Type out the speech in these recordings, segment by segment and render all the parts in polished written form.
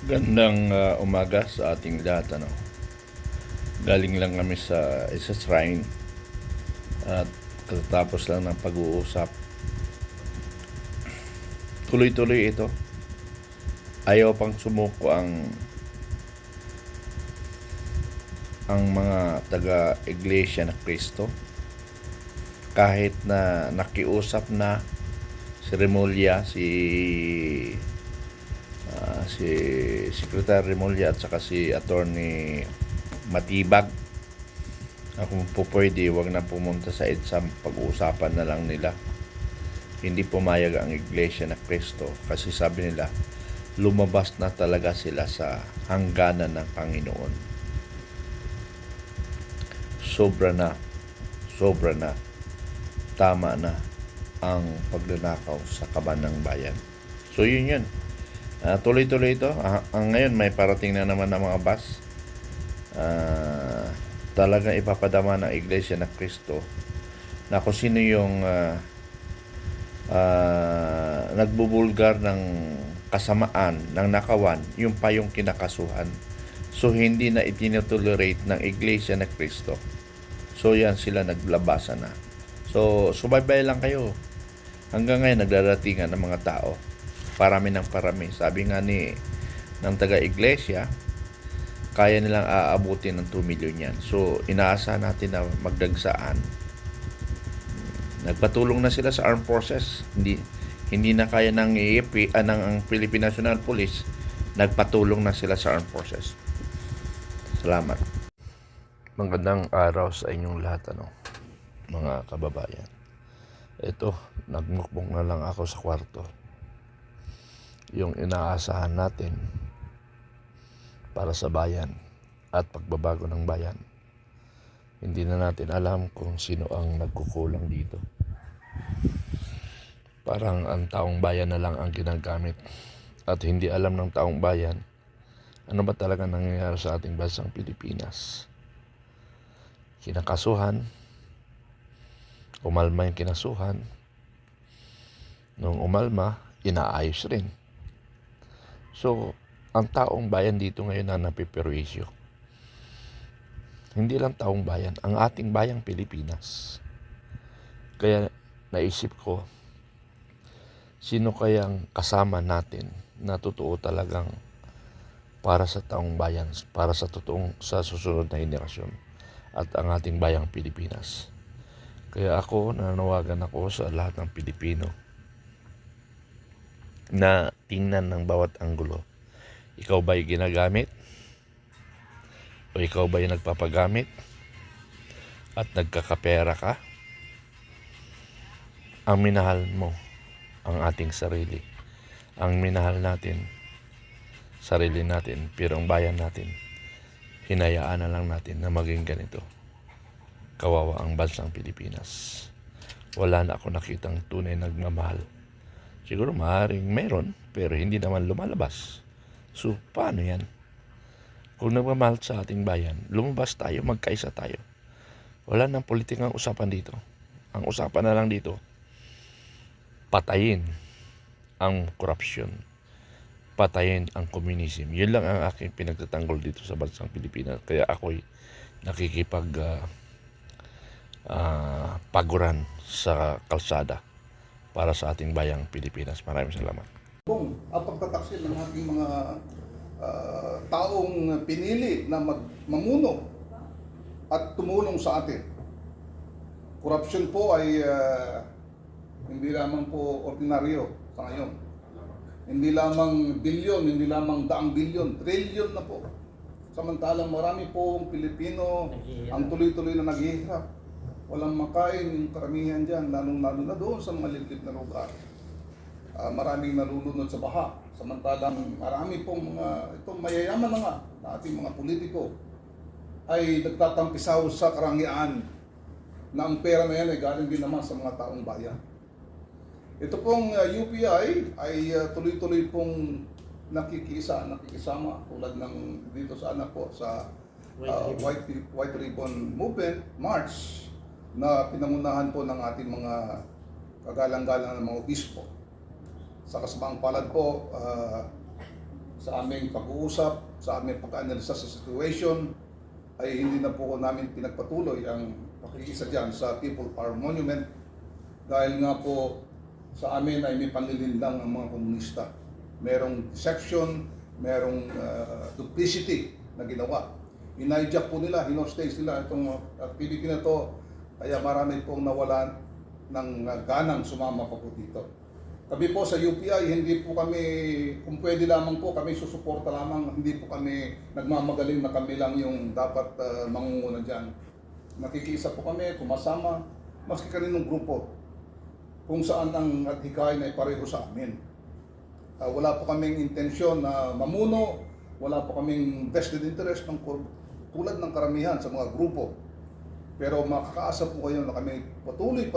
Gandang umaga sa ating lahat. Galing lang kami sa isa shrine at katatapos lang ng pag-uusap. Tuloy-tuloy ito. Ayaw pang sumuko ang mga taga-iglesia na Kristo. Kahit na nakiusap na si Remulla, si Secretary Remulla at saka si Attorney Matibag, kung po pwede, wag na pumunta sa EDSA, pag-uusapan na lang nila. Hindi pumayag ang Iglesia na Cristo kasi sabi nila, lumabas na talaga sila sa hangganan ng Panginoon. Sobra na, tama na ang pagnanakaw sa kaban ng bayan. So yun. Tuloy-tuloy ito. Ang ngayon may parating na naman ng mga bus. Talagang ipapadama ng Iglesia na Cristo na kung sino yung nagbubulgar ng kasamaan, ng nakawan, yung pa yung kinakasuhan. So hindi na itinetolerate ng Iglesia na Cristo. So yan sila naglabasan na. So subaybay lang kayo. Hanggang ngayon naglaratingan ng mga tao. Parami ng parami. Sabi nga ng taga-iglesia, kaya nilang aabutin ng 2 million yan. So, inaasahan natin na magdagsaan. Nagpatulong na sila sa armed forces. Hindi na kaya ng IEP, ng Philippine National Police. Nagpatulong na sila sa armed forces. Salamat. Magandang araw sa inyong lahat, mga kababayan. Ito, nagmukbong na lang ako sa kwarto. Yung inaasahan natin para sa bayan at pagbabago ng bayan. Hindi na natin alam kung sino ang nagkukulang dito. Parang ang taong bayan na lang ang ginagamit at hindi alam ng taong bayan ano ba talaga nangyayari sa ating bansang Pilipinas. Kinakasuhan, umalma yung kinasuhan. Nung umalma, inaayos rin. So, ang taong bayan dito ngayon na napiperwisyo. Hindi lang taong bayan, ang ating bayang Pilipinas. Kaya naisip ko, sino kayang kasama natin na totoo talagang para sa taong bayan, para sa sa susunod na henerasyon at ang ating bayang Pilipinas. Kaya nanawagan ako sa lahat ng Pilipino na tingnan ng bawat anggulo. Ikaw ba'y ginagamit? O ikaw ba'y nagpapagamit? At nagkakapera ka? Ang minahal mo, ang ating sarili. Ang minahal natin, sarili natin, pero ang bayan natin, hinayaan na lang natin na maging ganito. Kawawa ang bansang Pilipinas. Wala na ako nakitang tunay nagmamahal. Siguro maaaring meron, pero hindi naman lumalabas. So, paano yan? Kung nagmamahal sa ating bayan, lumabas tayo, magkaisa tayo. Wala nang politikang usapan dito. Ang usapan na lang dito, patayin ang korupsyon. Patayin ang communism. Yun lang ang aking pinagtatanggol dito sa bansang Pilipinas. Kaya ako'y paguran sa kalsada para sa ating bayang Pilipinas. Maraming salamat. Kung ang pagtataksil ng ating mga taong pinili na mamuno at tumulong sa atin. Korupsyon po ay hindi lamang po ordinaryo sa ngayon. Hindi lamang bilyon, hindi lamang daang bilyon, trilyon na po. Samantalang marami pong Pilipino ang tuloy-tuloy na naghihirap. Walang makain yung karamihan dyan, lalong-lalo na doon sa mga liblib na lugar. Maraming nalulunod sa baha. Samantalang marami pong itong mayayaman na nga na ating mga politiko ay nagtatampisaw sa karangyaan na ang pera na yan ay galing din naman sa mga taong bayan. Ito pong UPI ay tuloy-tuloy pong nakikisama tulad ng dito sa anak ko sa White Ribbon Movement March na pinangunahan po ng ating mga kagalang-galang ng mga obispo. Sa kasamang palad po, sa aming pag-uusap, sa aming pag-analisa sa situation, ay hindi na po namin pinagpatuloy ang pakikisa dyan sa People Power Monument dahil nga po sa amin ay may panlilinlang ang mga komunista. Merong deception, merong duplicity na ginawa. Hinijack po nila, hinostage nila itong activity na to, kaya marami pong nawalan ng ganang sumama pa po dito. Kami po sa UPI, hindi po kami, kung pwede lamang po, kami susuporta lamang, hindi po kami nagmamagaling na kami lang yung dapat mangunguna dyan. Nakikisa po kami, sumasama, maski kaninong grupo, kung saan ang hikayin ay pareho sa amin. Wala po kaming intensyon na mamuno, wala po kaming vested interest ng tulad ng karamihan sa mga grupo. Pero makakaasa po kayo na kami patuloy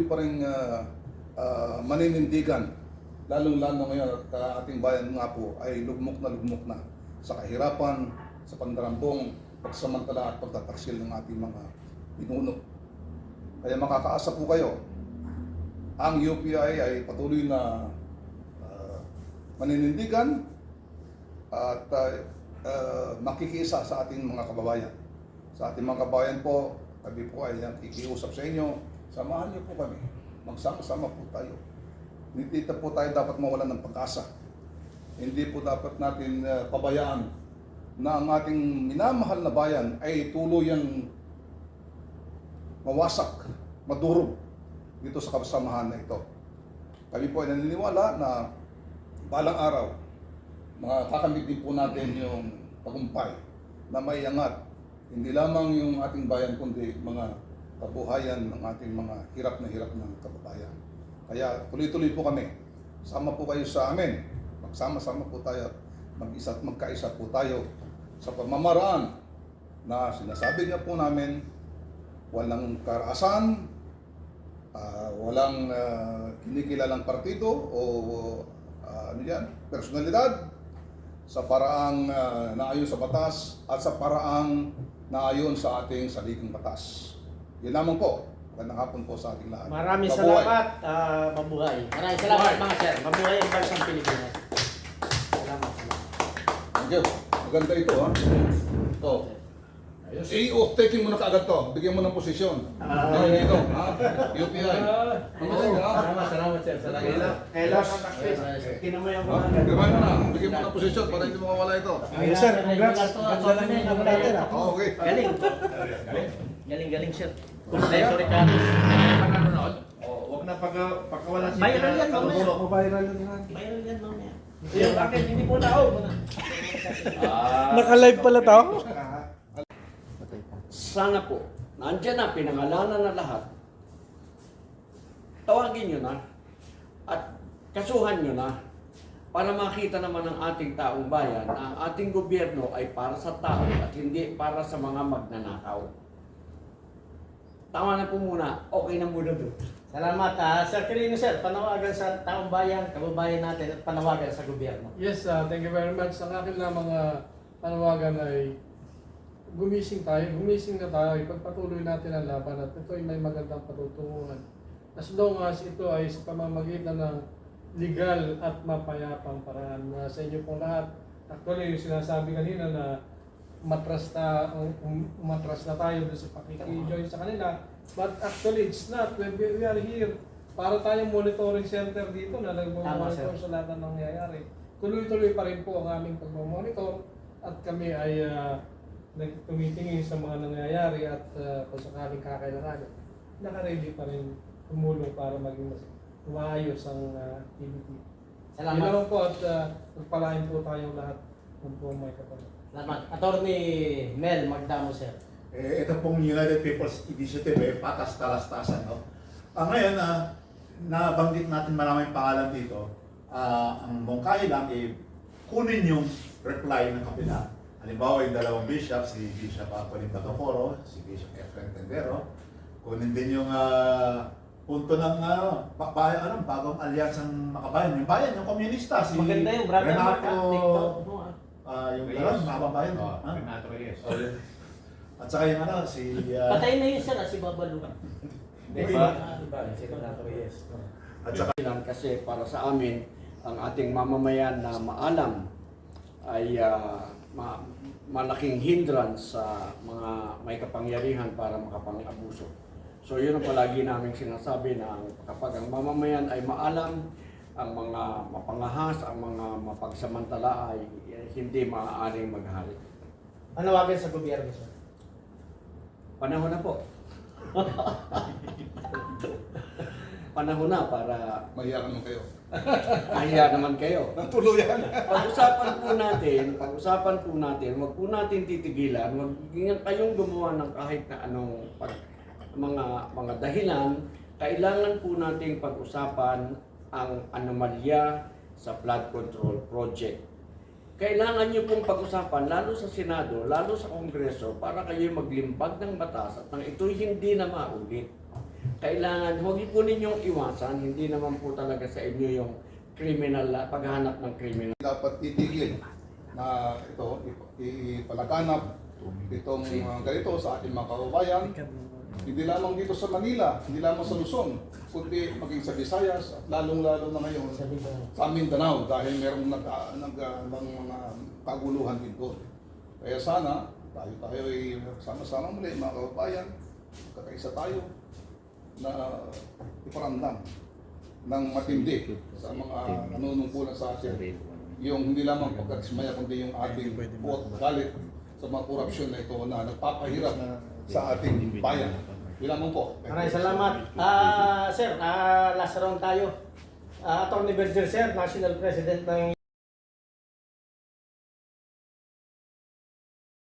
pa rin maninindigan, lalong-lalo ngayon at ating bayan nga po ay lugmok na sa kahirapan, sa pandarambong, pagsamantala at pagtataksil ng ating mga pinuno. Kaya makakaasa po kayo, ang UPI ay patuloy na maninindigan at makikiisa sa ating mga kababayan. Sa ating mga kababayan po, kami po ay nakikiusap sa inyo, samahan niyo po kami, magsama-sama po tayo. Hindi po tayo dapat mawalan ng pag-asa. Hindi po dapat natin pabayaan na ang ating minamahal na bayan ay tuluyang mawasak, madurog dito sa kasamahan na ito. Kami po ay naniniwala na balang araw, makakamit din po natin yung tagumpay na may angat, hindi lamang yung ating bayan kundi mga kabuhayan ng ating mga hirap na kababayan. Kaya tuloy-tuloy po kami. Sama po kayo sa amin. Magsama-sama po tayo at mag-isa at magkaisa po tayo sa pamamaraan na sinasabi nga po namin, walang karahasan, walang kinikilalang partido o personalidad, sa paraang naayon sa batas at sa paraang naayon sa ating saligang batas. Yan lamang po. Magandang hapon po sa ating lahat. Maraming Mabuhay. salamat, mabuhay. Maraming salamat mga sir. Mabuhay ang bansang Pilipinas. Salamat. Thank you. Maganda ito ha. Ito. Taking mo na kaagad to. Bigyan mo ng posisyon. Dito, ha? UPI. Salamat sir. Salamat. Elos. Kinamayang mo na. Gabay mo na. Bigyan mo ng posisyon para hindi mawawala ito. Ayun sir, congrats. Ganda natin. Okay. Galing sir. Kompleto Ricardo. Huwag na pagkawalan si Viral yan mamaya. Viral yan. Viral yan mamaya. Yung akin, hindi po na ako. Naka-live pala to? Sana po, nandiyan na, pinangalanan na lahat. Tawagin nyo na at kasuhan nyo na para makita naman ng ating taong bayan na ang ating gobyerno ay para sa tao at hindi para sa mga magnanakaw. Tama na po muna, okay na muna doon. Salamat Sir Quirino sir, panawagan sa taong bayan, kababayan natin at panawagan sa gobyerno. Yes, thank you very much. Ang akin na mga panawagan ay gumising na tayo, ipagpatuloy natin ang laban at ito ay may magandang patutunguhan. As long as ito ay sa pamamagitan ng legal at mapayapang paraan sa inyo pong lahat. Actually, yung sinasabi kanina na umatras na tayo doon sa pakikijoin sa kanila. But actually, it's not. We are here para tayong monitoring center dito na nagmamonitor sa lahat ng nangyayari. Tuloy-tuloy pa rin po ang aming pagmamonitor at kami ay tumitingin sa mga nangyayari at kung sakaling kakailangan, naka-ready pa rin tumulong para maging mas maayos ang activity. Salamat. Yun po at magpalain po tayong lahat kung po may kapatid. Salamat. Attorney Mel Magdamo sir. Ito pong United People's Initiative, patas-talas-tasan. No? Ngayon, nabanggit natin maraming pangalan dito. Ang mungkahi lang, kunin yung reply ng kabila. Halimbawa, yung dalawang bishop, si Bishop Colin Batocoro, si Bishop Efren Tendero. Kunin din yung punto ng bagong alyansang makabayan. Yung bayan, yung komunista, si Maganda yung brother Mark. Renato, yung makabayan. Renato Reyes. At saka yung si... Patay na yun sir, si Babalu. Si Renato Reyes. At saka... Kasi para sa amin, ang ating mamamayan na maalam ay malaking hindrance sa mga may kapangyarihan para makapang-abuso. So yun ang palagi namin sinasabi na kapag ang mamamayan ay maalam, ang mga mapangahas, ang mga mapagsamantala ay hindi maaaring maghari. Panawagan sa gobyerno, sir. Panahon na po. Panahon na para Mahiya naman kayo. mahiya naman kayo. Natuluyan. Pag-usapan po natin, wag po natin titigilan, wag kayong gumawa ng kahit na anong mga dahilan. Kailangan po nating pag-usapan ang anomalya sa flood control project. Kailangan nyo pong pag-usapan, lalo sa Senado, lalo sa Kongreso, para kayo maglimbag ng batas at nang ito'y hindi na maulit. Kailangan, huwag po ninyong iwasan, hindi naman po talaga sa inyo yung criminal, paghahanap ng criminal. Dapat titigil na ito, ipalaganap itong ganito sa ating mga kababayan. Hindi lamang dito sa Manila, hindi lamang sa Luzon, kundi maging sa Visayas at lalong-lalo na ngayon sa Mindanao dahil merong mga kaguluhan din doon. Kaya sana tayo ay sama-sama muli mga kababayan, kakaisa tayo na iparamdam ng matindi sa mga nanunungkulan sa atin. Yung hindi lamang pagkadismaya kundi yung ating buot galit sa mga korupsyon na ito na nagpapahirap sa ating bayan. Yun lamang po. Maraming salamat. Sir, last round tayo. Atty. Berger, sir, National President ng